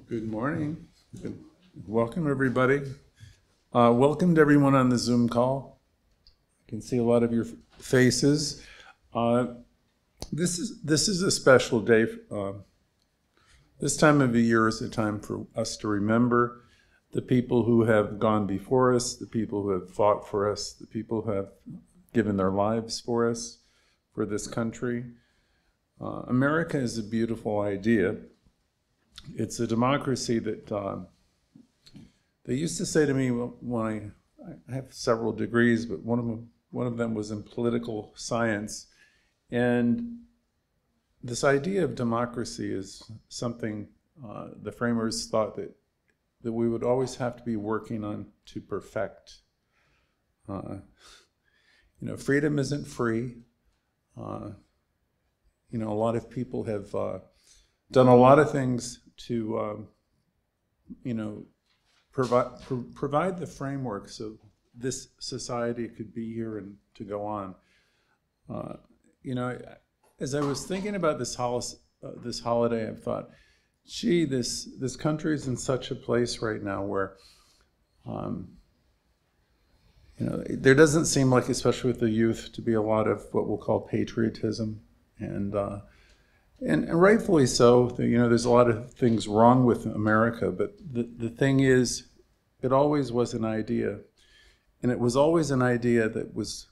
Good morning. Welcome, everybody. Welcome to everyone on the Zoom call. I can see a lot of your faces. This is a special day. This time of the year is a time for us to remember the people who have gone before us, the people who have fought for us, the people who have given their lives for us, for this country. America is a beautiful idea. It's a democracy that they used to say to me when I have several degrees, but one of them was in political science, and this idea of democracy is something the framers thought that we would always have to be working on to perfect. Freedom isn't free. A lot of people have done a lot of things to, provide the framework so this society could be here and to go on. As I was thinking about this holiday, I thought, gee, this country is in such a place right now where, there doesn't seem like, especially with the youth, to be a lot of what we'll call patriotism, and rightfully so. There's a lot of things wrong with America, but the thing is, it always was an idea, and it was always an idea that was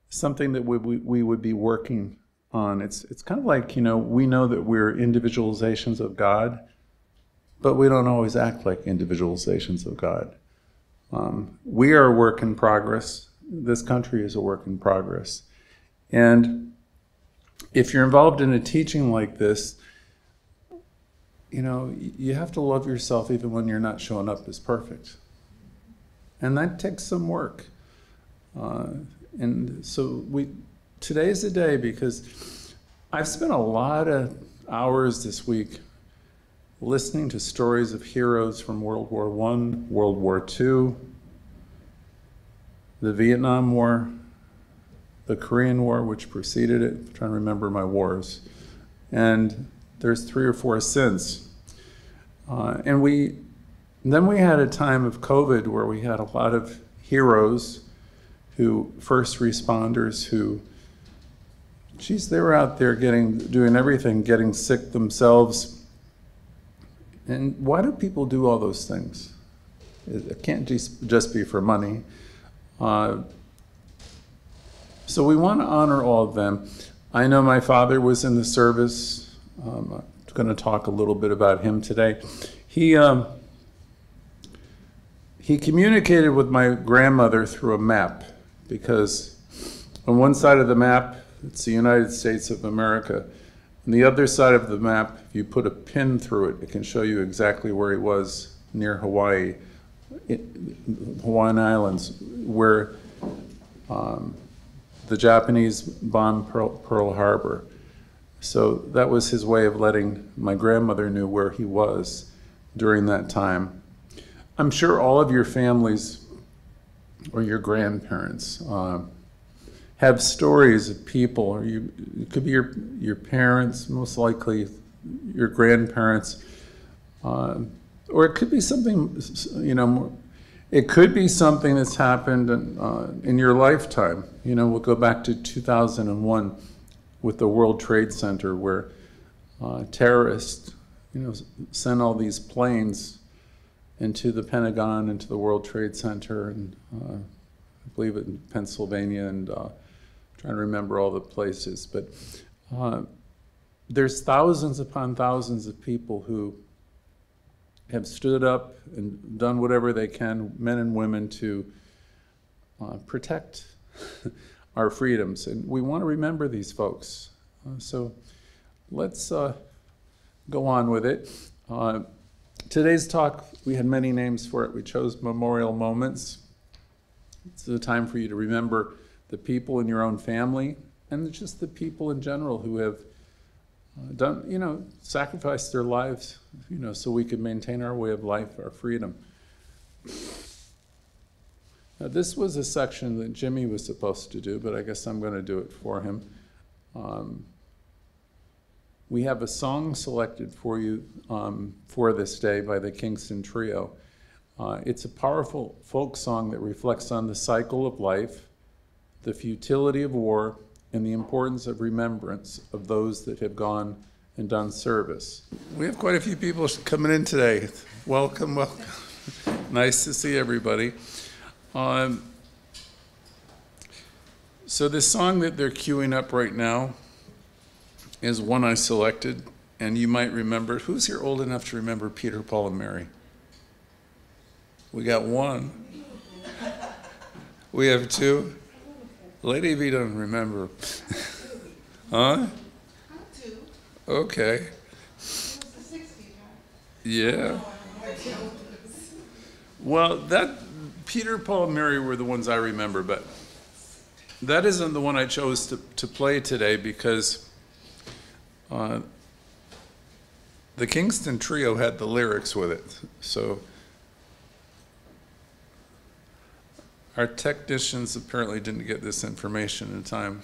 something that we would be working on. It's kind of like, we know that we're individualizations of God, but we don't always act like individualizations of God. We are a work in progress. This country is a work in progress. And if you're involved in a teaching like this, you have to love yourself even when you're not showing up as perfect. And that takes some work. And so today's the day, because I've spent a lot of hours this week listening to stories of heroes from World War I, World War II, the Vietnam War, the Korean War, which preceded it. I'm trying to remember my wars. And there's 3 or 4 since. And then we had a time of COVID where we had a lot of heroes, first responders who, they were out there doing everything, getting sick themselves. And why do people do all those things? It can't just be for money. So we want to honor all of them. I know my father was in the service. I'm going to talk a little bit about him today. He communicated with my grandmother through a map, because on one side of the map, it's the United States of America. On the other side of the map, if you put a pin through it, it can show you exactly where he was near Hawaii, Hawaiian Islands, where the Japanese bombed Pearl Harbor. So that was his way of letting my grandmother knew where he was during that time. I'm sure all of your families or your grandparents have stories of people, or it could be your parents, most likely your grandparents, or it could be something, it could be something that's happened in your lifetime. We'll go back to 2001 with the World Trade Center, where terrorists, sent all these planes into the Pentagon, into the World Trade Center, and I believe it in Pennsylvania, and trying to remember all the places. But there's thousands upon thousands of people who have stood up and done whatever they can, men and women, to protect our freedoms. And we want to remember these folks. So let's go on with it. Today's talk, we had many names for it. We chose Memorial Moments. It's a time for you to remember the people in your own family, and just the people in general who have done, sacrificed their lives, so we could maintain our way of life, our freedom. Now, this was a section that Jimmy was supposed to do, but I guess I'm going to do it for him. we have a song selected for you for this day by the Kingston Trio. It's a powerful folk song that reflects on the cycle of life, the futility of war, and the importance of remembrance of those that have gone and done service. We have quite a few people coming in today. Welcome, welcome. Nice to see everybody. So this song that they're queuing up right now is one I selected, and you might remember. Who's here old enough to remember Peter, Paul, and Mary? We got one. We have two. Lady V don't remember. Huh? Two. Okay. It was the 60s, right? Yeah. Well, that Peter, Paul, and Mary were the ones I remember, but that isn't the one I chose to play today because the Kingston Trio had the lyrics with it. So our technicians apparently didn't get this information in time.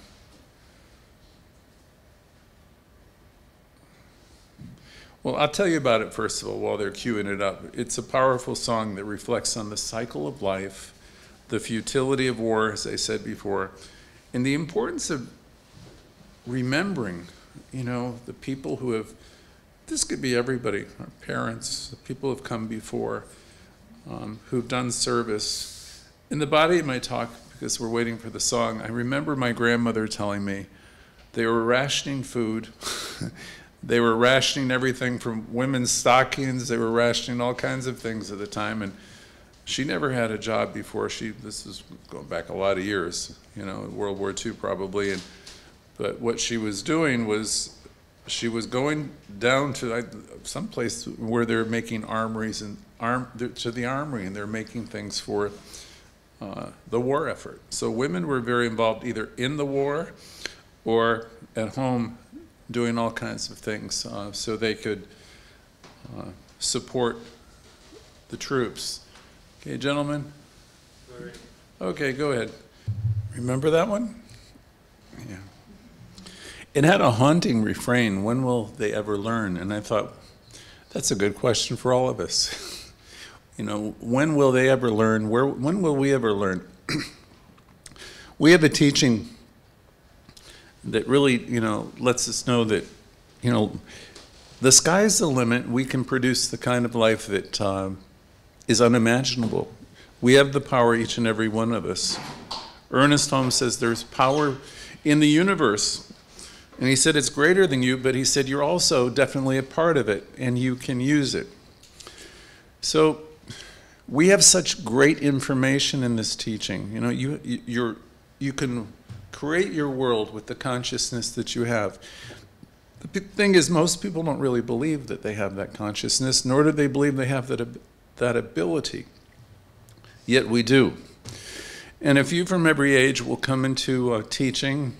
Well, I'll tell you about it first of all while they're queuing it up. It's a powerful song that reflects on the cycle of life, the futility of war, as I said before, and the importance of remembering, the people who have, this could be everybody, our parents, the people who have come before, who've done service. In the body of my talk, because we're waiting for the song, I remember my grandmother telling me they were rationing food. They were rationing everything from women's stockings. They were rationing all kinds of things at the time. And she never had a job before. This is going back a lot of years, World War II probably. But what she was doing was she was going down to some place where they're making armories to the armory, and they're making things for the war effort. So women were very involved either in the war or at home doing all kinds of things so they could support the troops. Okay, gentlemen? Sorry. Okay, go ahead. Remember that one? Yeah. It had a haunting refrain, when will they ever learn? And I thought, that's a good question for all of us. When will they ever learn? When will we ever learn? We have a teaching that really, lets us know that, the sky's the limit. We can produce the kind of life that is unimaginable. We have the power, each and every one of us. Ernest Holmes says there's power in the universe. And he said it's greater than you, but he said you're also definitely a part of it, and you can use it. So we have such great information in this teaching. You can create your world with the consciousness that you have. The big thing is most people don't really believe that they have that consciousness, nor do they believe they have that ability. Yet we do. And a few from every age will come into teaching,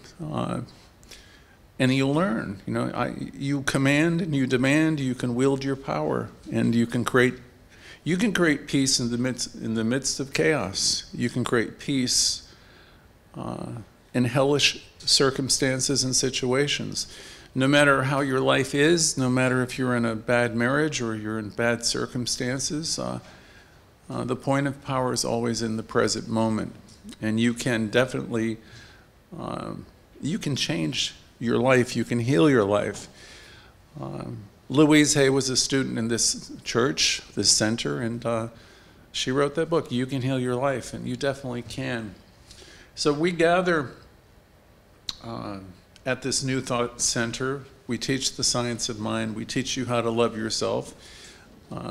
and you'll learn. You command and you demand. You can wield your power, and you can create peace in the midst of chaos. You can create peace in hellish circumstances and situations. No matter how your life is, no matter if you're in a bad marriage or you're in bad circumstances, the point of power is always in the present moment. And you can definitely, you can change your life, you can heal your life. Louise was a student in this church, this center, and she wrote that book, You Can Heal Your Life, and you definitely can. So we gather at this New Thought Center. We teach the science of mind. We teach you how to love yourself.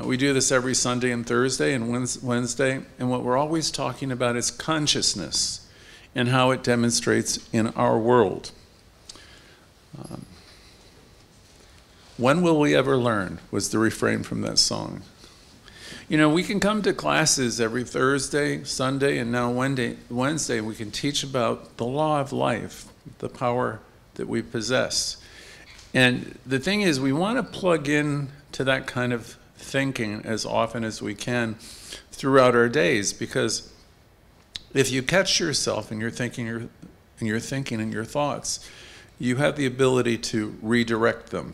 We do this every Sunday and Thursday and Wednesday, and what we're always talking about is consciousness and how it demonstrates in our world. When will we ever learn was the refrain from that song. We can come to classes every Thursday, Sunday, and now Wednesday. We can teach about the law of life, the power that we possess. And the thing is, we want to plug in to that kind of thinking as often as we can throughout our days, because if you catch yourself and you're thinking and your thoughts, you have the ability to redirect them.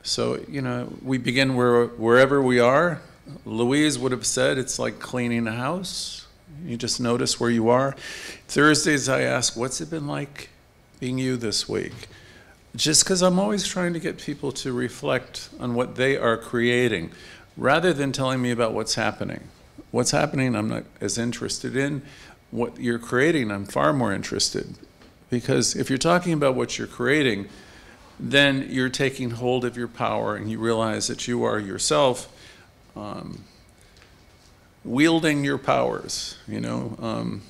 So, you know, we begin wherever we are. Louise would have said it's like cleaning a house. You just notice where you are. Thursdays I ask, what's it been like being you this week? Just because I'm always trying to get people to reflect on what they are creating, rather than telling me about what's happening. What's happening I'm not as interested in. What you're creating I'm far more interested. Because if you're talking about what you're creating, then you're taking hold of your power and you realize that you are yourself wielding your powers, you know.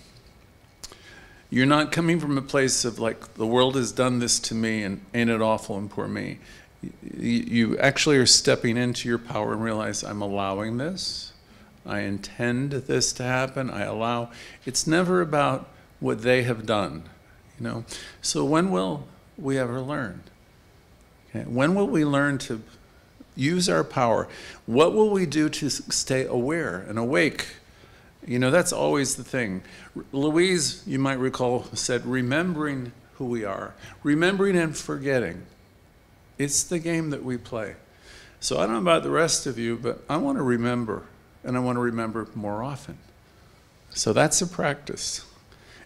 You're not coming from a place of like, the world has done this to me and ain't it awful and poor me. You actually are stepping into your power and realize I'm allowing this. I intend this to happen. I allow. It's never about what they have done, you know. So when will we ever learn? Okay. When will we learn to use our power? What will we do to stay aware and awake? You know, that's always the thing. Louise, you might recall, said, remembering who we are. Remembering and forgetting. It's the game that we play. So I don't know about the rest of you, but I want to remember, and I want to remember more often. So that's a practice.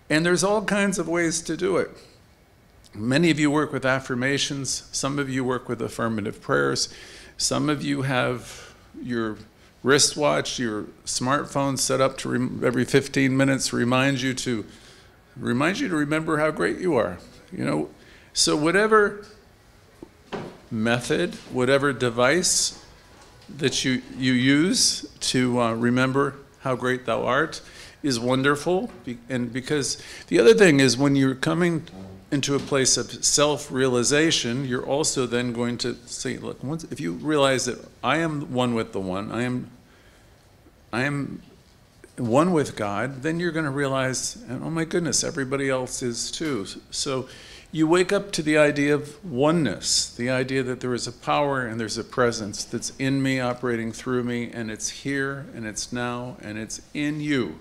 And there's all kinds of ways to do it. Many of you work with affirmations. Some of you work with affirmative prayers. Some of you have your wristwatch, your smartphone set up to every 15 minutes remind you to remember how great you are. You know, so whatever method, whatever device that you use to remember how great thou art is wonderful. And because the other thing is, when you're coming into a place of self-realization, you're also then going to say, look, if you realize that I am one with the one, I am one with God, then you're going to realize, oh my goodness, everybody else is too. So you wake up to the idea of oneness, the idea that there is a power and there's a presence that's in me, operating through me, and it's here and it's now and it's in you,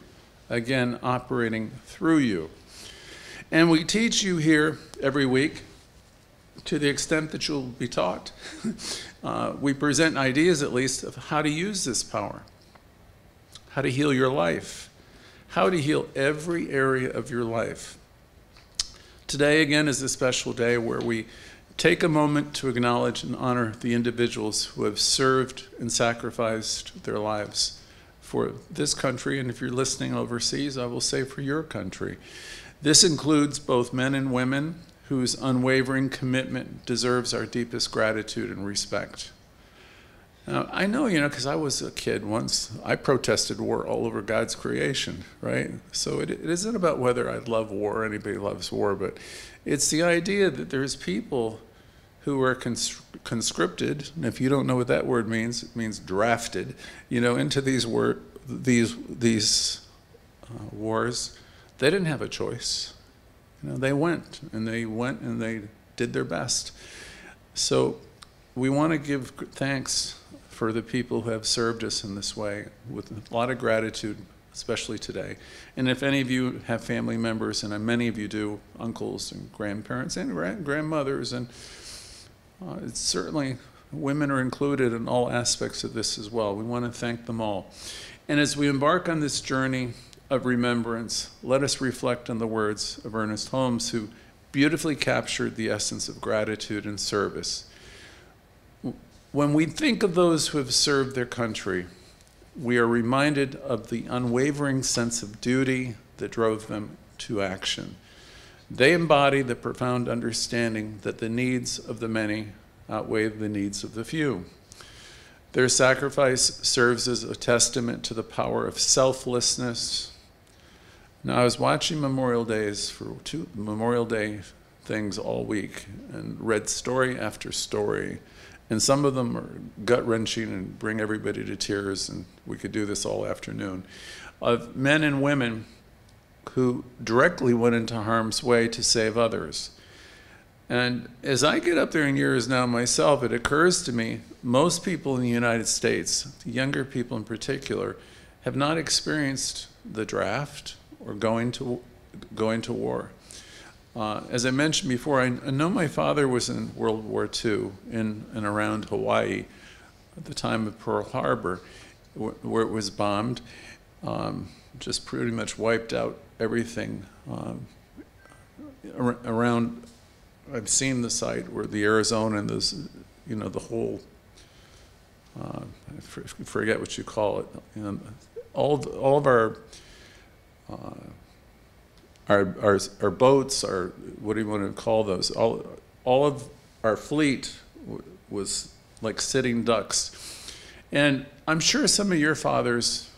again, operating through you. And we teach you here every week, to the extent that you'll be taught. We present ideas, at least, of how to use this power, how to heal your life, how to heal every area of your life. Today, again, is a special day where we take a moment to acknowledge and honor the individuals who have served and sacrificed their lives for this country, and if you're listening overseas, I will say for your country. This includes both men and women whose unwavering commitment deserves our deepest gratitude and respect. Now, I know, you know, because I was a kid once, I protested war all over God's creation, right? So it isn't about whether I love war or anybody loves war, but it's the idea that there's people who are conscripted, and if you don't know what that word means, it means drafted, you know, into these wars. They didn't have a choice. You know, they went and they did their best. So we want to give thanks for the people who have served us in this way with a lot of gratitude, especially today. And if any of you have family members, and many of you do, uncles and grandparents and grandmothers, and it's certainly women are included in all aspects of this as well. We want to thank them all. And as we embark on this journey of remembrance, let us reflect on the words of Ernest Holmes, who beautifully captured the essence of gratitude and service. When we think of those who have served their country, we are reminded of the unwavering sense of duty that drove them to action. They embody the profound understanding that the needs of the many outweigh the needs of the few. Their sacrifice serves as a testament to the power of selflessness. Now, I was watching Memorial Days for 2 Memorial Day things all week and read story after story. And some of them are gut-wrenching and bring everybody to tears, and we could do this all afternoon, of men and women who directly went into harm's way to save others. And as I get up there in years now myself, it occurs to me, most people in the United States, the younger people in particular, have not experienced the draft or going to war. As I mentioned before, I know my father was in World War II in and around Hawaii at the time of Pearl Harbor, where it was bombed. Just pretty much wiped out everything around. I've seen the site where the Arizona and those, you know, the whole, I forget what you call it. You know, all of our boats, our, what do you want to call those? All of our fleet was like sitting ducks. And I'm sure some of your fathers,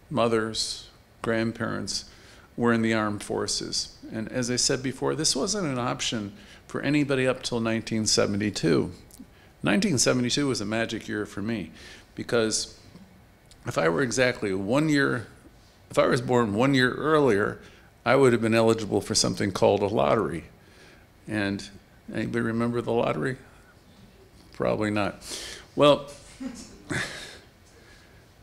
mothers, grandparents were in the armed forces. And as I said before, this wasn't an option for anybody up till 1972. 1972 was a magic year for me, because if I were exactly 1 year, if I was born 1 year earlier, I would have been eligible for something called a lottery. And anybody remember the lottery? Probably not. Well,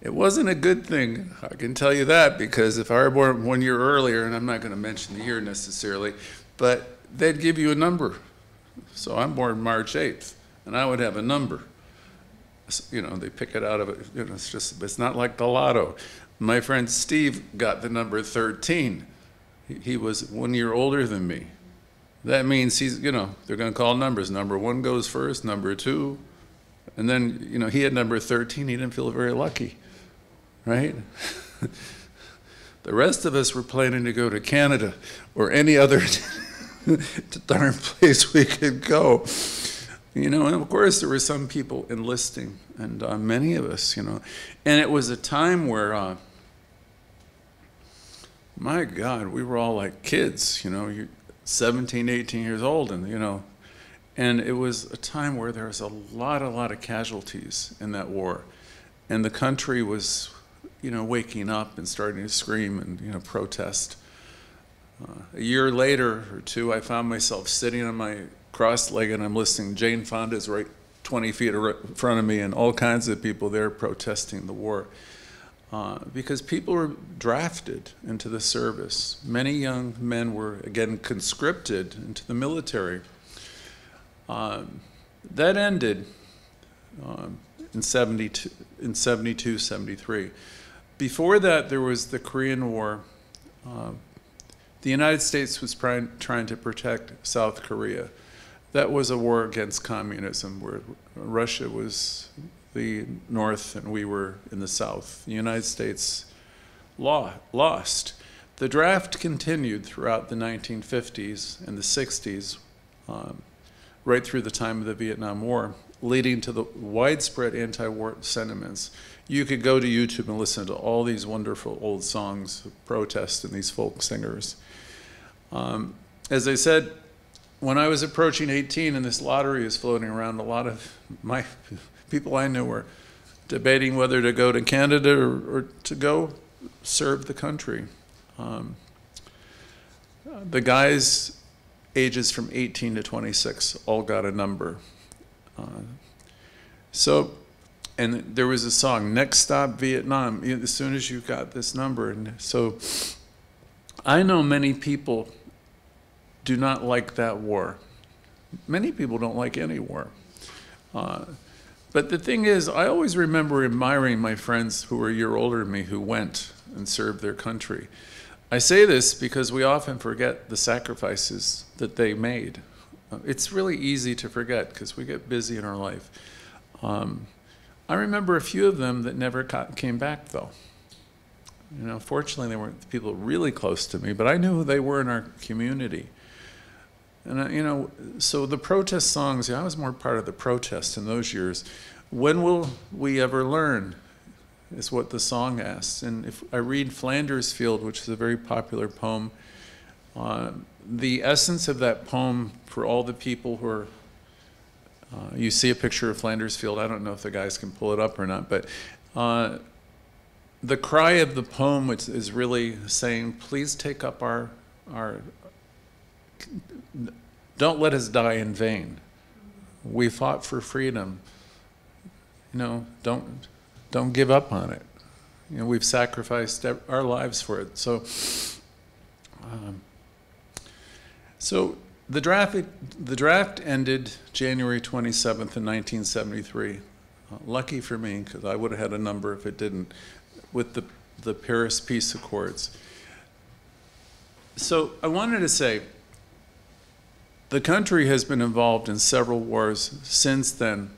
it wasn't a good thing, I can tell you that, because if I were born 1 year earlier, and I'm not going to mention the year necessarily, but they'd give you a number. So I'm born March 8th, and I would have a number. You know, they pick it out of it. You know, it's not like the lotto. My friend Steve got the number 13. He was 1 year older than me. That means he's, you know, they're going to call numbers. Number 1 goes first, number 2. And then, you know, he had number 13. He didn't feel very lucky, right? The rest of us were planning to go to Canada or any other darn place we could go. You know, and of course there were some people enlisting, and many of us, you know. And it was a time where, my God, we were all like kids, you know, you're 17, 18 years old, and, you know, and it was a time where there was a lot of casualties in that war. And the country was, you know, waking up and starting to scream and, you know, protest. A year later or two, I found myself sitting on my cross-legged, and I'm listening. Jane Fonda's right 20 feet in front of me, and all kinds of people there protesting the war. Because people were drafted into the service. Many young men were, again, conscripted into the military. That ended in 72, 73. Before that, there was the Korean War. The United States was trying to protect South Korea. That was a war against communism, where Russia was the north and we were in the south. The United States lost. The draft continued throughout the 1950s and the 60s, right through the time of the Vietnam War, leading to the widespread anti-war sentiments. You could go to YouTube and listen to all these wonderful old songs of protest and these folk singers. As I said, when I was approaching 18 and this lottery was floating around, a lot of my people I knew were debating whether to go to Canada or to go serve the country. The guys ages from 18 to 26 all got a number. And there was a song, Next Stop Vietnam, as soon as you got this number. And so I know many people do not like that war. Many people don't like any war. But the thing is, I always remember admiring my friends who were a year older than me who went and served their country. I say this because we often forget the sacrifices that they made. It's really easy to forget because we get busy in our life. I remember a few of them that never came back, though. You know, fortunately, they weren't people really close to me, but I knew who they were in our community. And, you know, so the protest songs, I was more part of the protest in those years. When will we ever learn, is what the song asks. And if I read Flanders Field, which is a very popular poem, the essence of that poem for all the people who are, you see a picture of Flanders Field, I don't know if the guys can pull it up or not, but the cry of the poem is really saying, please take up our don't let us die in vain. We fought for freedom. You know, don't give up on it. You know, we've sacrificed our lives for it. So So the draft ended January 27th in 1973. Lucky for me, because I would have had a number if it didn't, with the Paris Peace Accords. So I wanted to say, the country has been involved in several wars since then,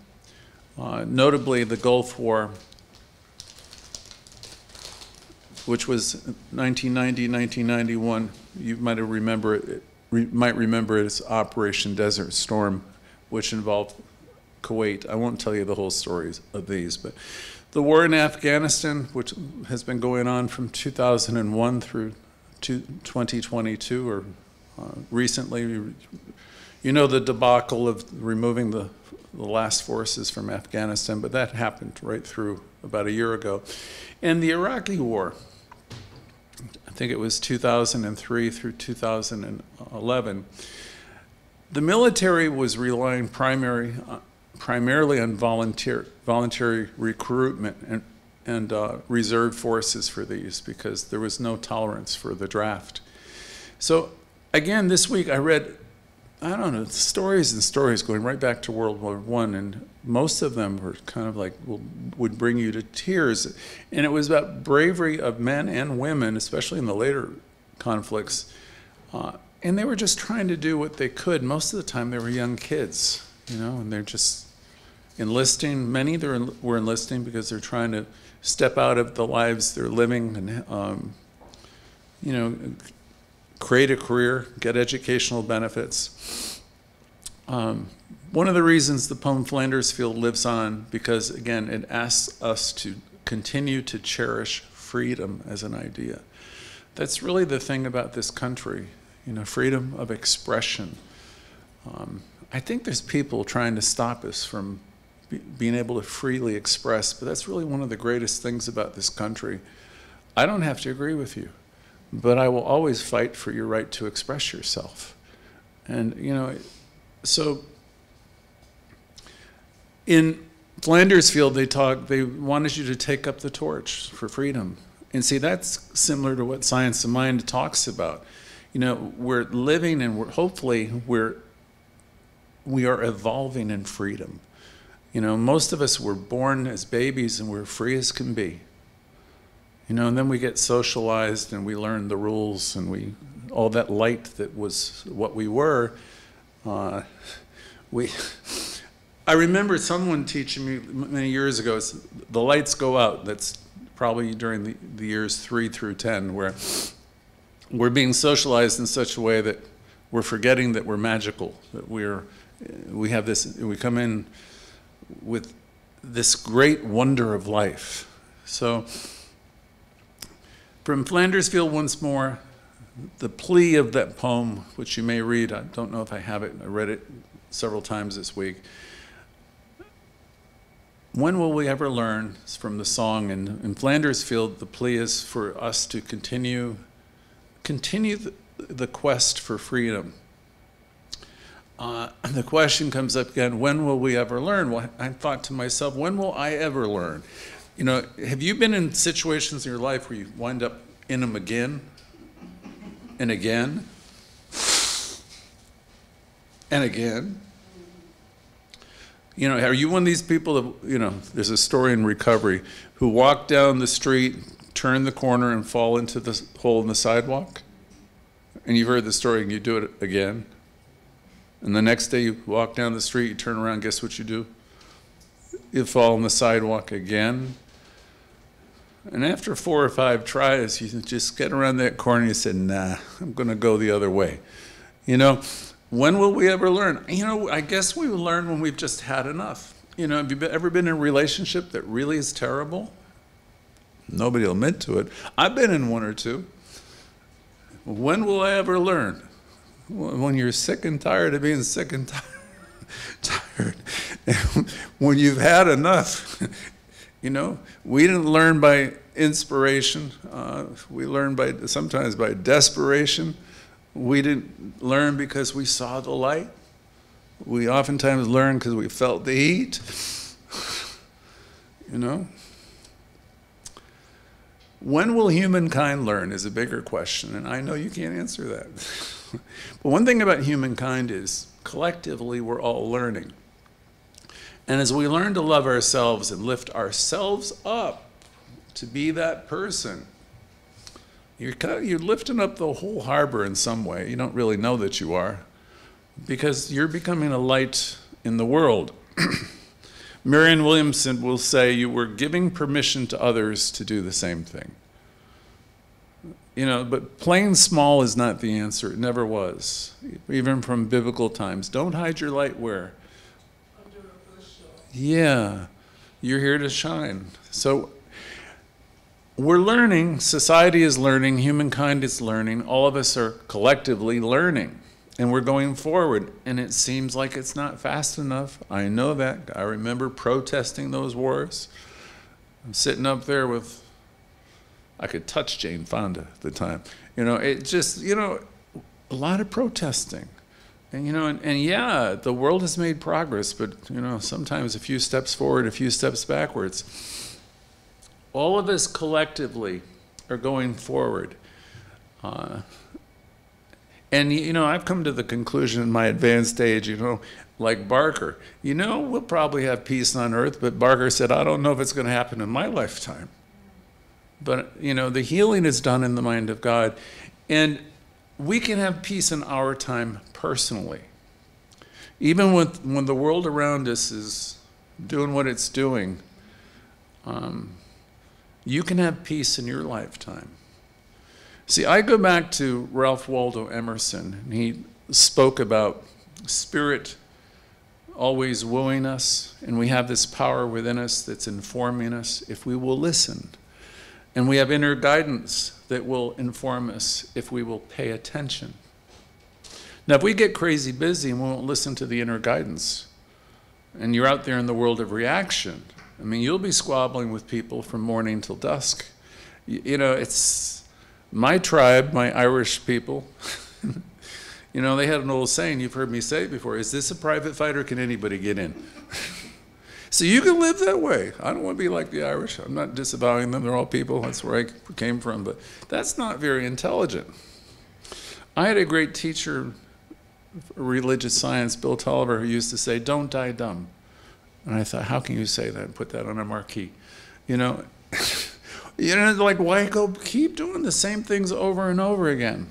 notably the Gulf War, which was 1990, 1991. You might remember it as Operation Desert Storm, which involved Kuwait. I won't tell you the whole stories of these, but the war in Afghanistan, which has been going on from 2001 through 2022, or recently, you know, the debacle of removing the last forces from Afghanistan, but that happened right through about a year ago. And the Iraqi war, I think it was 2003 through 2011, the military was relying primarily on voluntary recruitment and reserve forces for these, because there was no tolerance for the draft. So again, this week I read, I don't know, stories and stories going right back to World War I, and most of them were kind of like, would bring you to tears. And it was about bravery of men and women, especially in the later conflicts. And they were just trying to do what they could. Most of the time they were young kids, you know, and they're just enlisting. Many were enlisting because they're trying to step out of the lives they're living and, you know, create a career, get educational benefits. One of the reasons the poem Flanders Field lives on, because again, it asks us to continue to cherish freedom as an idea. That's really the thing about this country, you know, freedom of expression. I think there's people trying to stop us from being able to freely express, but that's really one of the greatest things about this country. I don't have to agree with you, but I will always fight for your right to express yourself. And, you know, so in Flanders Field, they wanted you to take up the torch for freedom. And see, that's similar to what Science of Mind talks about. You know, we're living and hopefully we are evolving in freedom. You know, most of us were born as babies and we're free as can be. You know, and then we get socialized and we learn the rules and all that light that was what we were. I remember someone teaching me many years ago, the lights go out. That's probably during the years 3 through 10, where we're being socialized in such a way that we're forgetting that we're magical, that we have this, we come in with this great wonder of life. So from Flanders Field once more, the plea of that poem, which you may read, I don't know if I have it, I read it several times this week. When will we ever learn? It's from the song. And in Flanders Field, the plea is for us to continue the quest for freedom. The question comes up again, when will we ever learn? Well, I thought to myself, when will I ever learn? You know, have you been in situations in your life where you wind up in them again and again and again? You know, are you one of these people that, you know, there's a story in recovery, who walk down the street, turn the corner and fall into the hole in the sidewalk? And you've heard the story and you do it again. And the next day you walk down the street, you turn around, guess what you do? You fall on the sidewalk again. And after 4 or 5 tries, you just get around that corner and you say, nah, I'm going to go the other way. You know, when will we ever learn? You know, I guess we will learn when we've just had enough. You know, have you ever been in a relationship that really is terrible? Nobody will admit to it. I've been in one or two. When will I ever learn? When you're sick and tired of being sick and tired. When you've had enough. You know, we didn't learn by inspiration. We learned sometimes by desperation. We didn't learn because we saw the light. We oftentimes learn because we felt the heat. You know? When will humankind learn is a bigger question, and I know you can't answer that. But one thing about humankind is, collectively, we're all learning. And as we learn to love ourselves and lift ourselves up to be that person, you're lifting up the whole harbor in some way. You don't really know that you are, because you're becoming a light in the world. Marianne Williamson will say you were giving permission to others to do the same thing. You know, but playing small is not the answer. It never was, even from biblical times. Don't hide your light where? Under a bushel. Yeah, you're here to shine. So we're learning, society is learning, humankind is learning, all of us are collectively learning, and we're going forward, and it seems like it's not fast enough. I know that. I remember protesting those wars. I'm sitting up there with, I could touch Jane Fonda at the time. You know, it just, you know, a lot of protesting. And, you know, and yeah, the world has made progress, but, you know, sometimes a few steps forward, a few steps backwards. All of us collectively are going forward. And, you know, I've come to the conclusion in my advanced age, you know, like Barker, you know, we'll probably have peace on earth, but Barker said, I don't know if it's going to happen in my lifetime. But, you know, the healing is done in the mind of God. And we can have peace in our time personally. Even when the world around us is doing what it's doing, you can have peace in your lifetime. See, I go back to Ralph Waldo Emerson, and he spoke about spirit always wooing us, and we have this power within us that's informing us if we will listen. And we have inner guidance that will inform us if we will pay attention. Now, if we get crazy busy and we won't listen to the inner guidance, and you're out there in the world of reaction, I mean, you'll be squabbling with people from morning till dusk. You know, it's my tribe, my Irish people, you know, they had an old saying, you've heard me say it before, is this a private fight or can anybody get in? So you can live that way. I don't want to be like the Irish. I'm not disavowing them. They're all people. That's where I came from. But that's not very intelligent. I had a great teacher for religious science, Bill Tolliver, who used to say, don't die dumb. And I thought, how can you say that and put that on a marquee? You know, like, why keep doing the same things over and over again?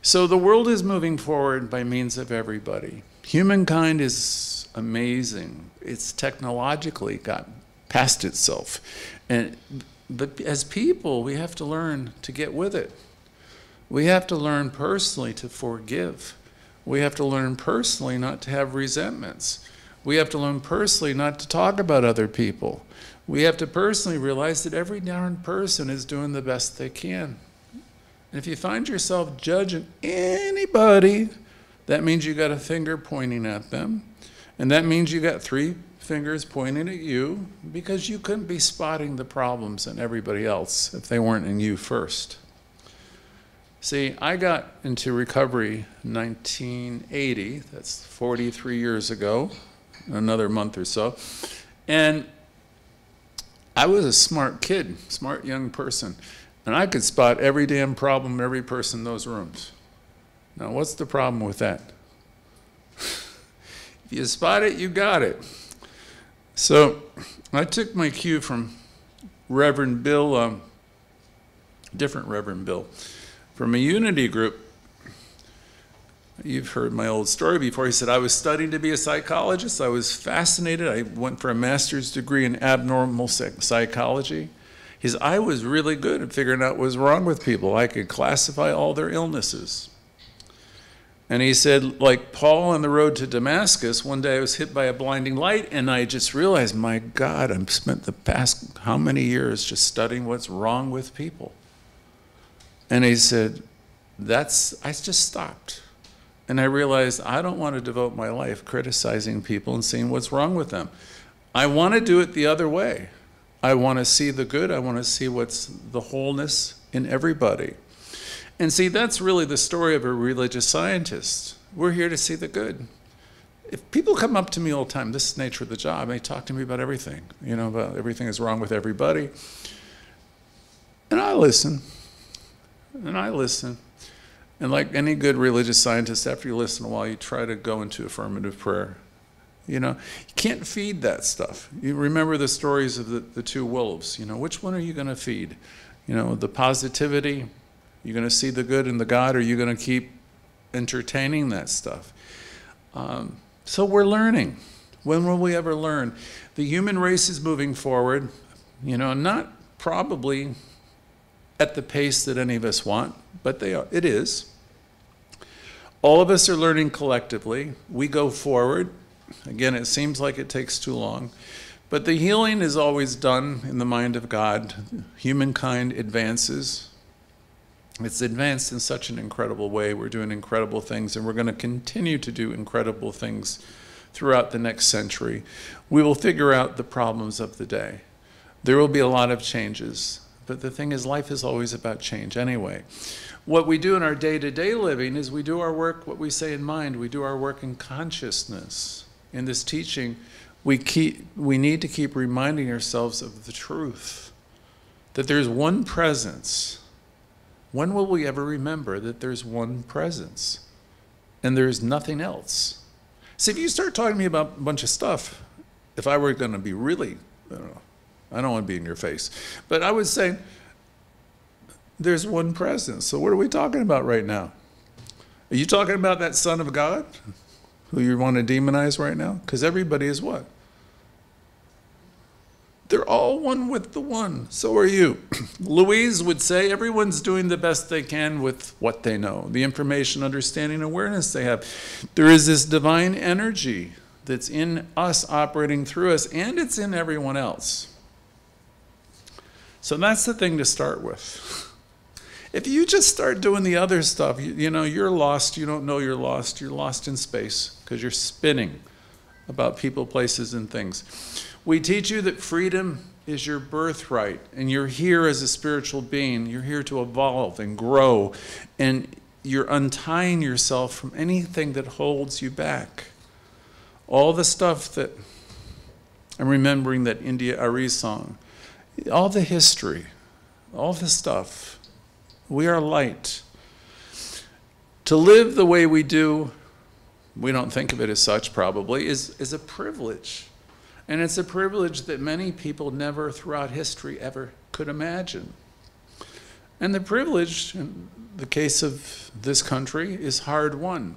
So the world is moving forward by means of everybody. Humankind is amazing. It's technologically got past itself. But as people, we have to learn to get with it. We have to learn personally to forgive. We have to learn personally not to have resentments. We have to learn personally not to talk about other people. We have to personally realize that every darn person is doing the best they can. And if you find yourself judging anybody, that means you got a finger pointing at them. And that means you got 3 fingers pointing at you, because you couldn't be spotting the problems in everybody else if they weren't in you first. See, I got into recovery in 1980, that's 43 years ago, another month or so. And I was a smart kid, smart young person. And I could spot every damn problem, every person in those rooms. Now, what's the problem with that? If you spot it, you got it. So I took my cue from Reverend Bill, different Reverend Bill, from a unity group. You've heard my old story before. He said, I was studying to be a psychologist. I was fascinated. I went for a master's degree in abnormal psychology. He said, I was really good at figuring out what was wrong with people. I could classify all their illnesses. And he said, like Paul on the road to Damascus, one day I was hit by a blinding light, and I just realized, my God, I've spent the past how many years just studying what's wrong with people. And he said, I just stopped. And I realized I don't want to devote my life criticizing people and seeing what's wrong with them. I want to do it the other way. I want to see the good. I want to see what's the wholeness in everybody. And see, that's really the story of a religious scientist. We're here to see the good. If people come up to me all the time, this is the nature of the job, they talk to me about everything, you know, about everything is wrong with everybody. And I listen. And I listen. And like any good religious scientist, after you listen a while, you try to go into affirmative prayer. You know, you can't feed that stuff. You remember the stories of the two wolves. You know, which one are you going to feed? You know, the positivity, you're going to see the good in the God, or you're going to keep entertaining that stuff. So we're learning. When will we ever learn? The human race is moving forward, you know, not probably at the pace that any of us want, but it is. All of us are learning collectively. We go forward. Again, it seems like it takes too long, but the healing is always done in the mind of God. Humankind advances. It's advanced in such an incredible way. We're doing incredible things, and we're going to continue to do incredible things throughout the next century. We will figure out the problems of the day. There will be a lot of changes, but the thing is, life is always about change anyway. What we do in our day-to-day living is we do our work, what we say in mind, we do our work in consciousness. In this teaching, we need to keep reminding ourselves of the truth, that there's one presence. When will we ever remember that there's one presence and there's nothing else? See, if you start talking to me about a bunch of stuff, if I were going to be really, I don't want to be in your face, but I would say there's one presence. So what are we talking about right now? Are you talking about that Son of God who you want to demonize right now? Because everybody is what? They're all one with the one. So are you. Louise would say everyone's doing the best they can with what they know, the information, understanding, awareness they have. There is this divine energy that's in us, operating through us, and it's in everyone else. So that's the thing to start with. If you just start doing the other stuff, you know, you're lost, you don't know you're lost in space because you're spinning about people, places, and things. We teach you that freedom is your birthright, and you're here as a spiritual being. You're here to evolve and grow, and you're untying yourself from anything that holds you back. All the stuff that, I'm remembering that India Ari song, all the history, all the stuff. We are light. To live the way we do, we don't think of it as such probably, is a privilege. And it's a privilege that many people never throughout history ever could imagine. And the privilege, in the case of this country, is hard won.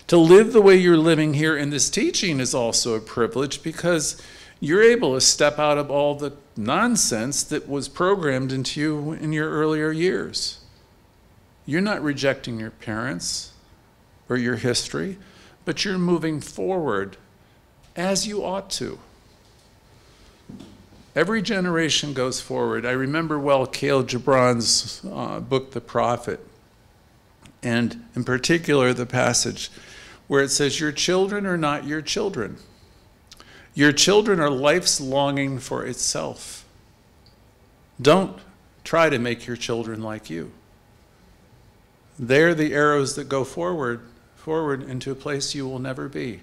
To live the way you're living here in this teaching is also a privilege because you're able to step out of all the nonsense that was programmed into you in your earlier years. You're not rejecting your parents or your history, but you're moving forward as you ought to. Every generation goes forward. I remember well Khalil Gibran's book, The Prophet, and in particular the passage where it says, your children are not your children. Your children are life's longing for itself. Don't try to make your children like you. They're the arrows that go forward into a place you will never be.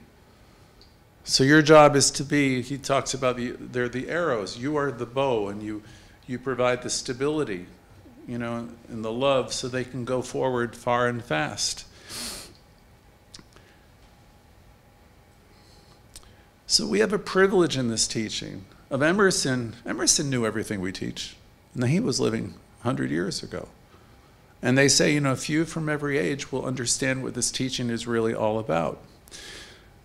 So your job is to be, he talks about, they're the arrows. You are the bow, and you provide the stability, you know, and the love so they can go forward far and fast. So we have a privilege in this teaching of Emerson. Emerson knew everything we teach, and he was living 100 years ago. And they say, you know, few from every age will understand what this teaching is really all about.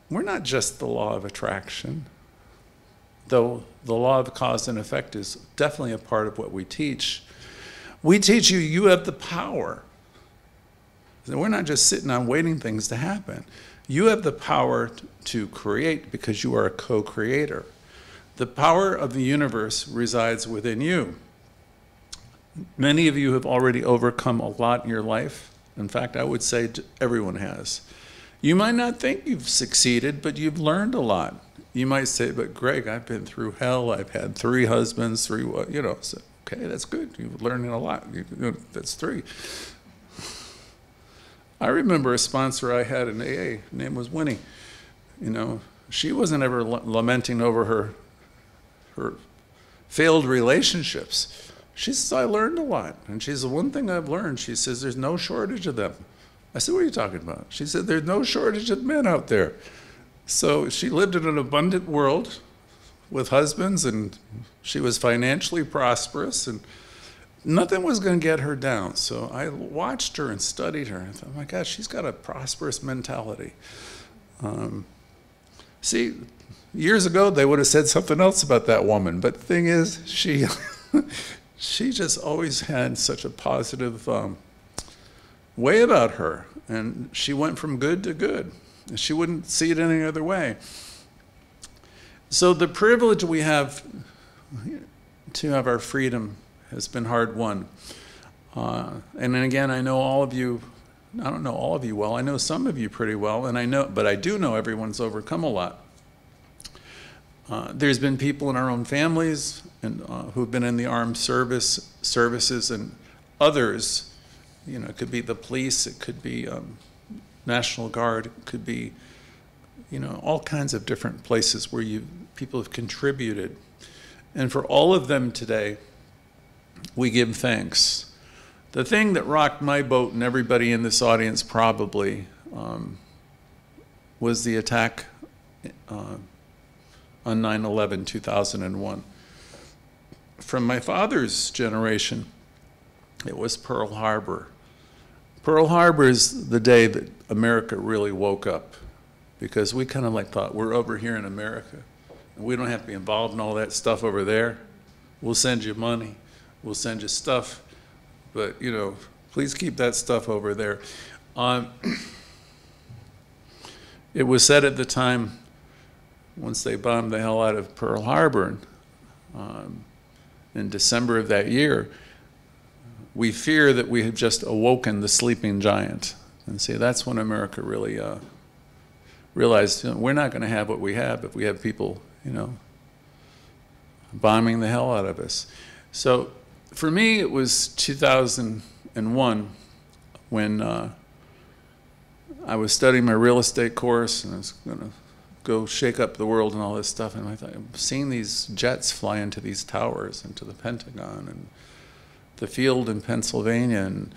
We're not just the law of attraction, though the law of cause and effect is definitely a part of what we teach. We teach you, you have the power. We're not just sitting on waiting things to happen. You have the power to create because you are a co-creator. The power of the universe resides within you. Many of you have already overcome a lot in your life. In fact, I would say everyone has. You might not think you've succeeded, but you've learned a lot. You might say, but Greg, I've been through hell. I've had 3 husbands, 3, you know, so, okay, that's good. You're learning a lot. That's 3. I remember a sponsor I had in AA, her name was Winnie. You know, she wasn't ever lamenting over her failed relationships. She says, I learned a lot. And she says, the one thing I've learned, she says, there's no shortage of them. I said, what are you talking about? She said, there's no shortage of men out there. So she lived in an abundant world with husbands, and she was financially prosperous, and nothing was going to get her down. So I watched her and studied her. I thought, oh my gosh, she's got a prosperous mentality. See, years ago, they would have said something else about that woman. But the thing is, she just always had such a positive way about her. And she went from good to good. She wouldn't see it any other way. So the privilege we have to have our freedom has been hard won. And then again, I know all of you, I don't know all of you well, I know some of you pretty well, but I do know everyone's overcome a lot. There's been people in our own families and who've been in the armed services, and others, you know, it could be the police, it could be National Guard, it could be, you know, all kinds of different places where people have contributed. And for all of them today, we give thanks. The thing that rocked my boat, and everybody in this audience probably, was the attack on 9/11, 2001. From my father's generation, it was Pearl Harbor. Pearl Harbor is the day that America really woke up, because we kind of like thought, we're over here in America, and we don't have to be involved in all that stuff over there. We'll send you money, we'll send you stuff, but you know, please keep that stuff over there. It was said at the time, once they bombed the hell out of Pearl Harbor in December of that year, we fear that we have just awoken the sleeping giant. And see, that's when America really realized, you know, we're not going to have what we have if we have people, you know, bombing the hell out of us. So for me, it was 2001 when I was studying my real estate course, and I was going to go shake up the world and all this stuff. And I thought, I'm seeing these jets fly into these towers, into the Pentagon, and the field in Pennsylvania, and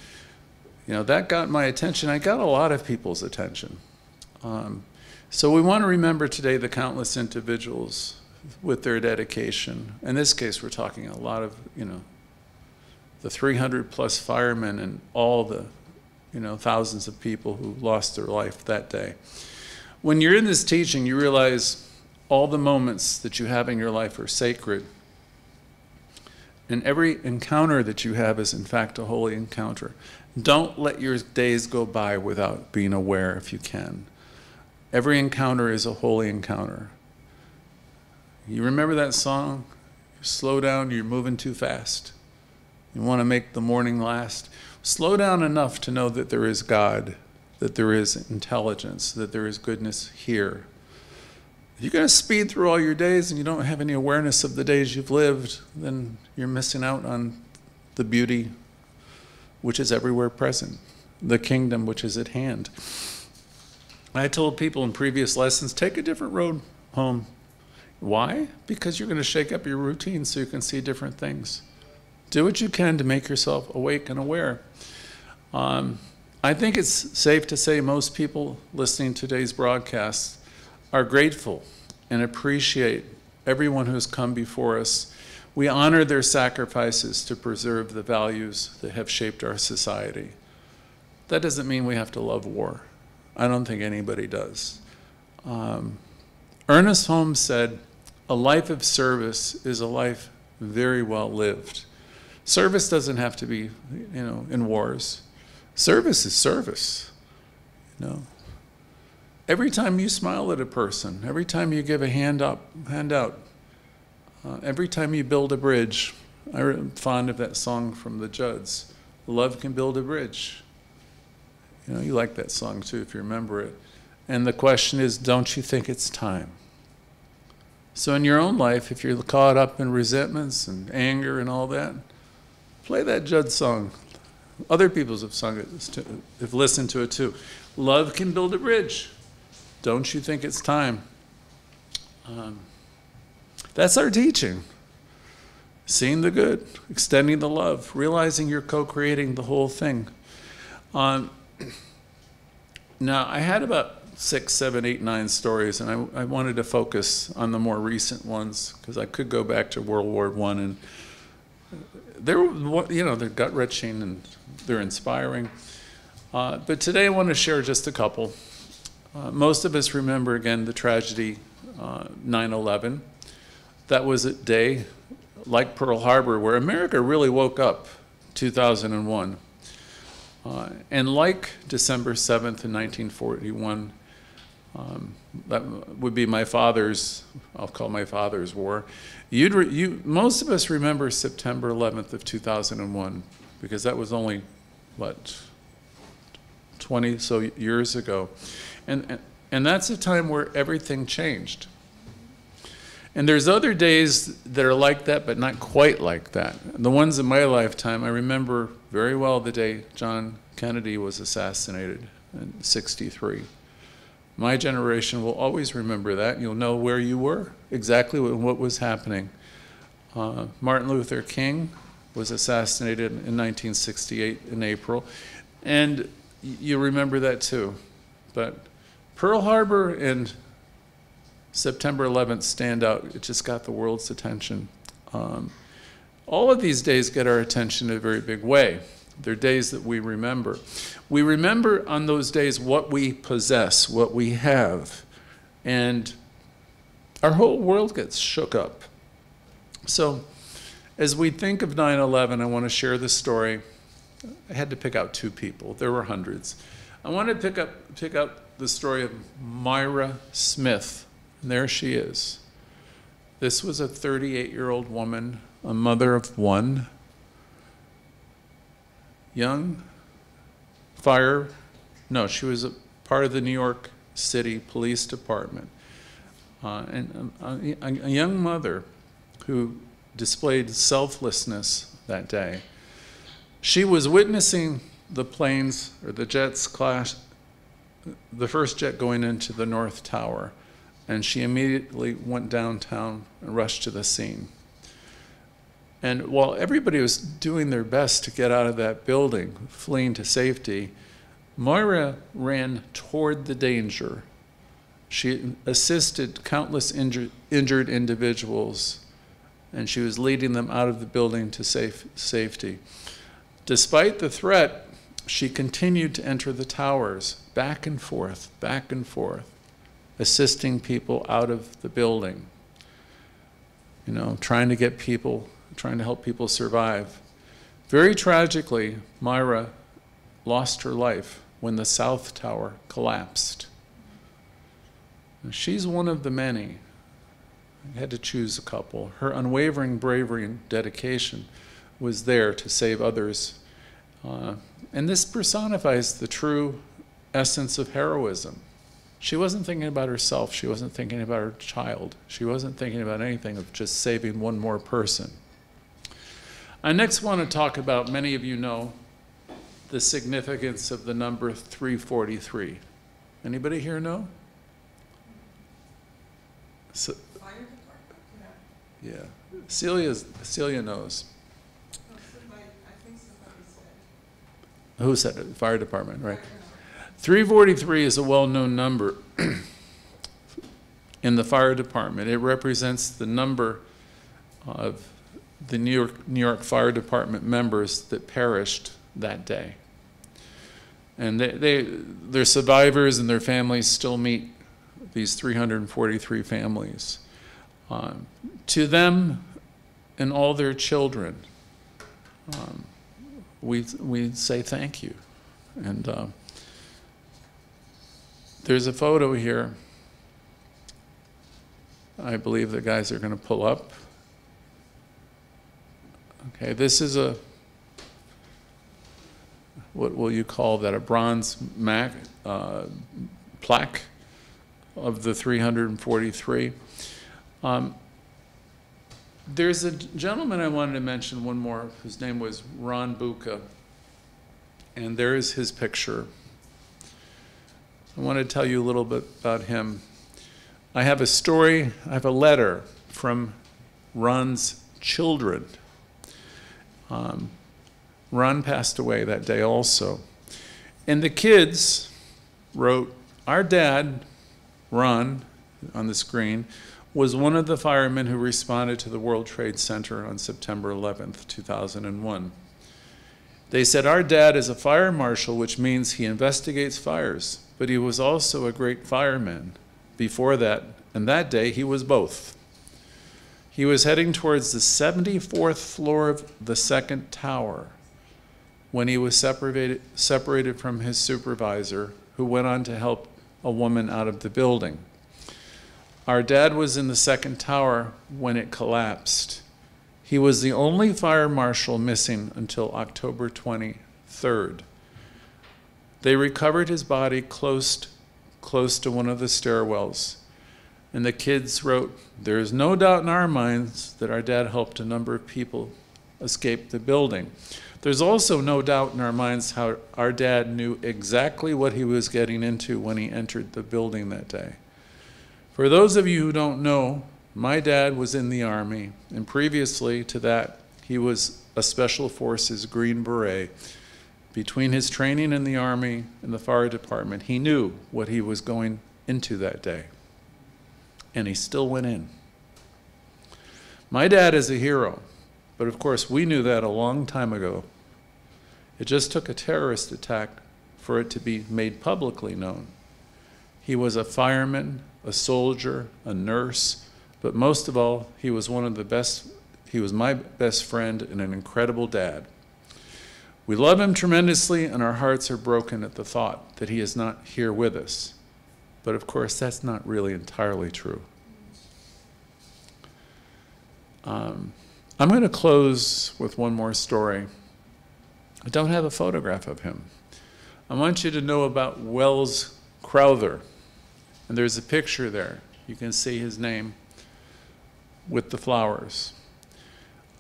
you know, that got my attention. I got a lot of people's attention. So we want to remember today the countless individuals with their dedication. In this case, we're talking a lot of, you know, the 300 plus firemen and all the, you know, thousands of people who lost their life that day. When you're in this teaching, you realize all the moments that you have in your life are sacred. And every encounter that you have is, in fact, a holy encounter. Don't let your days go by without being aware, if you can. Every encounter is a holy encounter. You remember that song? Slow down, you're moving too fast. You want to make the morning last? Slow down enough to know that there is God, that there is intelligence, that there is goodness here. If you're going to speed through all your days and you don't have any awareness of the days you've lived, then you're missing out on the beauty which is everywhere present, the kingdom which is at hand. I told people in previous lessons, take a different road home. Why? Because you're going to shake up your routine so you can see different things. Do what you can to make yourself awake and aware. I think it's safe to say most people listening to today's broadcast are grateful and appreciate everyone who's come before us. We honor their sacrifices to preserve the values that have shaped our society. That doesn't mean we have to love war. I don't think anybody does. Ernest Holmes said, a life of service is a life very well lived. Service doesn't have to be, you know, in wars. Service is service, you know. Every time you smile at a person, every time you give a hand out, every time you build a bridge. I'm fond of that song from the Judds, Love Can Build a Bridge. You know, you like that song too if you remember it. And the question is, don't you think it's time? So in your own life, if you're caught up in resentments and anger and all that, play that Judd song. Other people have sung it, have listened to it too. Love can build a bridge. Don't you think it's time? That's our teaching. Seeing the good, extending the love, realizing you're co-creating the whole thing. Now, I had about 6, 7, 8, 9 stories, and I wanted to focus on the more recent ones because I could go back to World War I, and they're, you know, they're gut-wrenching and they're inspiring. But today I want to share just a couple. Most of us remember, again, the tragedy, 9/11. That was a day like Pearl Harbor where America really woke up, 2001. And like December 7th in 1941, that would be my father's, I'll call my father's war. Most of us remember September 11th of 2001 because that was only, what, 20 so years ago. And that's a time where everything changed. And there's other days that are like that, but not quite like that. The ones in my lifetime, I remember very well the day John Kennedy was assassinated in '63. My generation will always remember that. You'll know where you were, exactly what was happening. Martin Luther King was assassinated in 1968 in April, and you remember that too. But Pearl Harbor and September 11th stand out. It just got the world's attention. All of these days get our attention in a very big way. They're days that we remember. We remember on those days what we possess, what we have, and our whole world gets shook up. So as we think of 9/11, I want to share this story. I had to pick out 2 people. There were hundreds. I want to pick out the story of Myra Smith. And there she is. This was a 38-year-old woman, a mother of 1, young she was a part of the New York City Police Department, and a young mother who displayed selflessness that day. She was witnessing the planes, or the jets clash, the first jet going into the North Tower, and she immediately went downtown and rushed to the scene. And while everybody was doing their best to get out of that building, fleeing to safety, Moira ran toward the danger. She assisted countless injured individuals, and she was leading them out of the building to safety. Despite the threat, she continued to enter the towers, back and forth, assisting people out of the building. You know, trying to help people survive. Very tragically, Myra lost her life when the South Tower collapsed. She's one of the many. I had to choose a couple. Her unwavering bravery and dedication was there to save others. And this personifies the true essence of heroism. She wasn't thinking about herself. She wasn't thinking about her child. She wasn't thinking about anything of just saving one more person. I next want to talk about, many of you know, the significance of the number 343. Anybody here know? So, Fire department? yeah. Celia knows. I think somebody said. Who said it? Fire department, right? 343 is a well-known number in the fire department. It represents the number of the New York Fire Department members that perished that day. And their survivors and their families still meet, these 343 families. To them and all their children, we say thank you. And there's a photo here. I believe the guys are going to pull up. Okay, this is what will you call that? A bronze plaque of the 343. There's a gentleman I wanted to mention, one more, whose name was Ron Bucca, and there is his picture. I want to tell you a little bit about him. I have a story, I have a letter from Ron's children. Ron passed away that day also. And the kids wrote, "Our dad, Ron," on the screen, was one of the firemen who responded to the World Trade Center on September 11th, 2001. They said, "Our dad is a fire marshal, which means he investigates fires, but he was also a great fireman. Before that, and that day, he was both. He was heading towards the 74th floor of the second tower when he was separated from his supervisor, who went on to help a woman out of the building. Our dad was in the second tower when it collapsed. He was the only fire marshal missing until October 23rd. They recovered his body close to one of the stairwells. And the kids wrote, "There is no doubt in our minds that our dad helped a number of people escape the building. There's also no doubt in our minds how our dad knew exactly what he was getting into when he entered the building that day. For those of you who don't know, my dad was in the Army, and previously to that, he was a Special Forces Green Beret. Between his training in the Army and the fire department, he knew what he was going into that day. And he still went in. My dad is a hero, but of course we knew that a long time ago. It just took a terrorist attack for it to be made publicly known. He was a fireman, a soldier, a nurse, but most of all, he was my best friend and an incredible dad. We love him tremendously, and our hearts are broken at the thought that he is not here with us. But of course, that's not really entirely true." I'm going to close with one more story. I don't have a photograph of him. I want you to know about Wells Crowther. And there's a picture there. You can see his name with the flowers.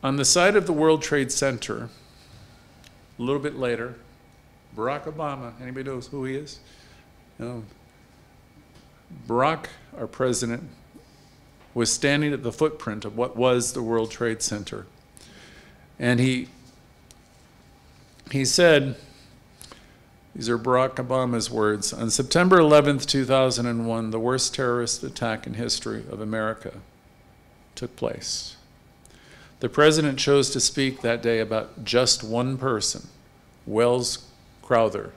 On the site of the World Trade Center, a little bit later, Barack Obama, anybody knows who he is? No. Barack, our president, was standing at the footprint of what was the World Trade Center. And he said, these are Barack Obama's words, "On September 11th, 2001, the worst terrorist attack in history of America took place. The president chose to speak that day about just one person, Wells Crowther."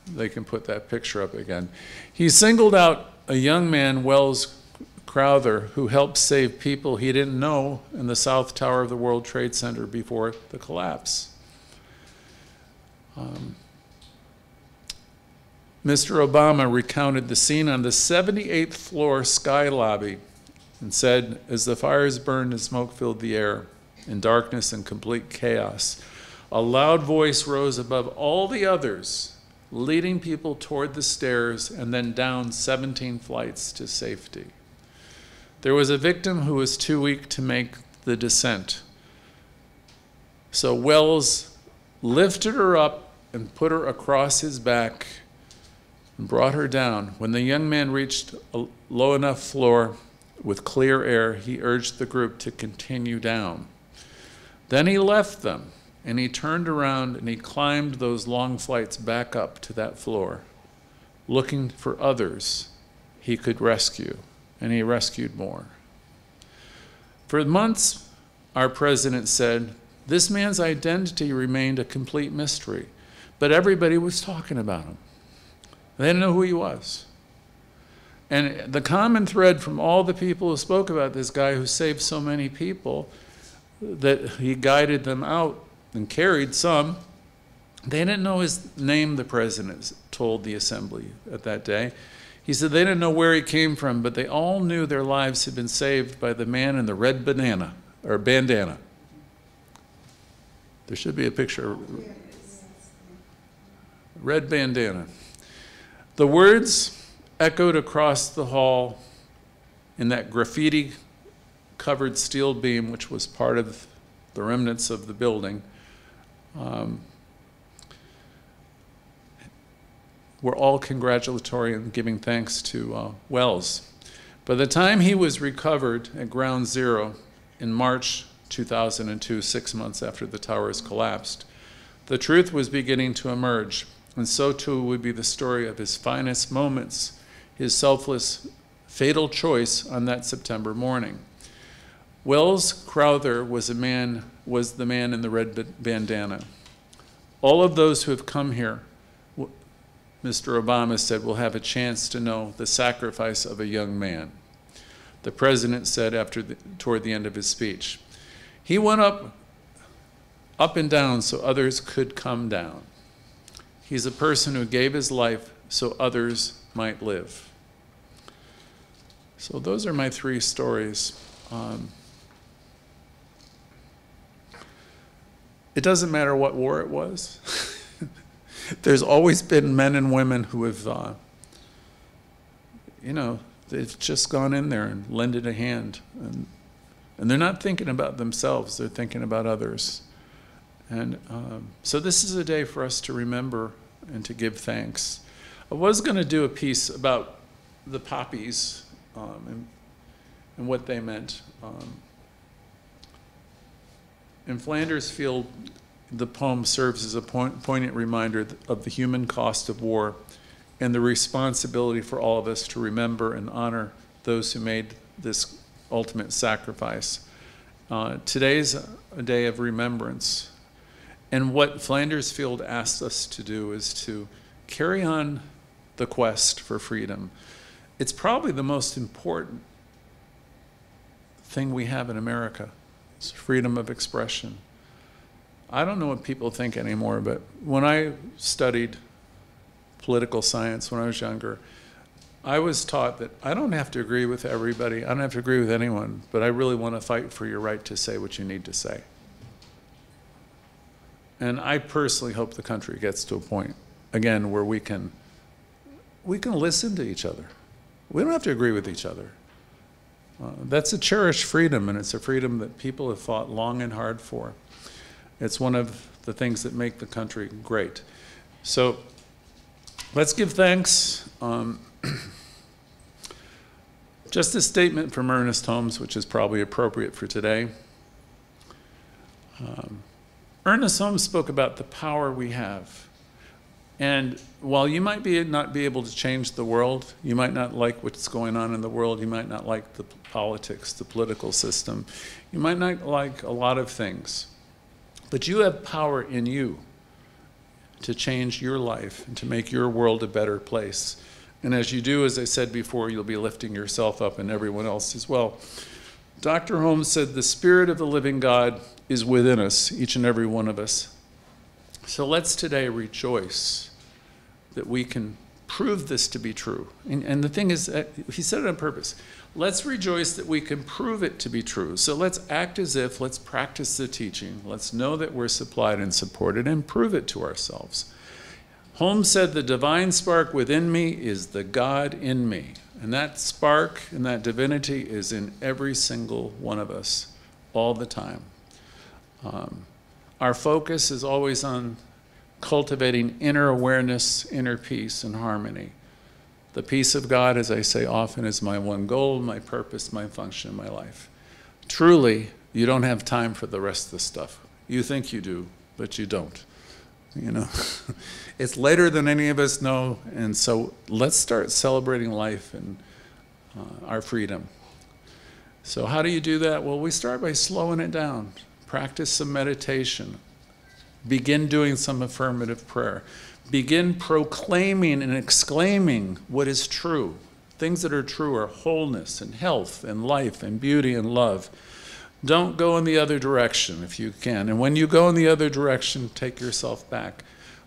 They can put that picture up again. He singled out a young man, Wells Crowther, who helped save people he didn't know in the South Tower of the World Trade Center before the collapse. Mr. Obama recounted the scene on the 78th floor sky lobby and said, "As the fires burned and smoke filled the air in darkness and complete chaos, a loud voice rose above all the others, leading people toward the stairs and then down 17 flights to safety. There was a victim who was too weak to make the descent. So Wells lifted her up and put her across his back and brought her down. When the young man reached a low enough floor with clear air, he urged the group to continue down. Then he left them, and he turned around and he climbed those long flights back up to that floor, looking for others he could rescue, and he rescued more. For months, our president said, this man's identity remained a complete mystery, but everybody was talking about him. They didn't know who he was. And the common thread from all the people who spoke about this guy who saved so many people, that he guided them out and carried some, they didn't know his name, the president told the assembly at that day. He said they didn't know where he came from, but they all knew their lives had been saved by the man in the red bandana. There should be a picture. Red bandana. The words echoed across the hall in that graffiti-covered steel beam, which was part of the remnants of the building. Were all congratulatory and giving thanks to Wells. By the time he was recovered at Ground Zero in March 2002, 6 months after the towers collapsed, the truth was beginning to emerge. And so too would be the story of his finest moments, his selfless, fatal choice on that September morning. Wells Crowther was the man in the red bandana. All of those who have come here, Mr. Obama said, will have a chance to know the sacrifice of a young man. The president said toward the end of his speech, he went up and down so others could come down. He's a person who gave his life so others might live. So those are my three stories. It doesn't matter what war it was. There's always been men and women who have, they've just gone in there and lended a hand. And they're not thinking about themselves, they're thinking about others. And so this is a day for us to remember and to give thanks. I was going to do a piece about the poppies and what they meant. In Flanders Field, the poem serves as a poignant reminder of the human cost of war and the responsibility for all of us to remember and honor those who made this ultimate sacrifice. Today's a day of remembrance. And what Flanders Field asks us to do is to carry on the quest for freedom. It's probably the most important thing we have in America. It's freedom of expression. I don't know what people think anymore, but when I studied political science when I was younger, I was taught that I don't have to agree with everybody, I don't have to agree with anyone, but I really want to fight for your right to say what you need to say. And I personally hope the country gets to a point, again, where we can listen to each other. We don't have to agree with each other. That's a cherished freedom, and it's a freedom that people have fought long and hard for. It's one of the things that make the country great. So let's give thanks. Just a statement from Ernest Holmes, which is probably appropriate for today. Ernest Holmes spoke about the power we have. And while you might not be able to change the world, you might not like what's going on in the world, you might not like the politics, the political system, you might not like a lot of things, but you have power in you to change your life and to make your world a better place. And as you do, as I said before, you'll be lifting yourself up and everyone else as well. Dr. Holmes said, the Spirit of the living God is within us, each and every one of us. So let's today rejoice that we can prove this to be true. And the thing is, he said it on purpose. Let's rejoice that we can prove it to be true. So let's act as if, let's practice the teaching. Let's know that we're supplied and supported and prove it to ourselves. Holmes said, the divine spark within me is the God in me. And that spark and that divinity is in every single one of us all the time. Our focus is always on cultivating inner awareness, inner peace, and harmony. The peace of God, as I say often, is my one goal, my purpose, my function in my life. Truly, you don't have time for the rest of the stuff. You think you do, but you don't. You know, it's later than any of us know, and so let's start celebrating life and our freedom. So how do you do that? Well, we start by slowing it down. Practice some meditation. Begin doing some affirmative prayer. Begin proclaiming and exclaiming what is true. Things that are true are wholeness and health and life and beauty and love. Don't go in the other direction if you can. And when you go in the other direction, take yourself back.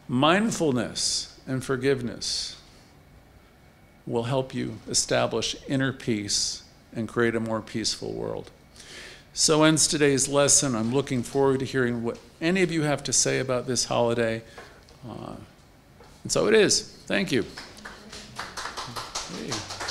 Mindfulness and forgiveness will help you establish inner peace and create a more peaceful world. So ends today's lesson. I'm looking forward to hearing what any of you have to say about this holiday. And so it is. Thank you. Hey.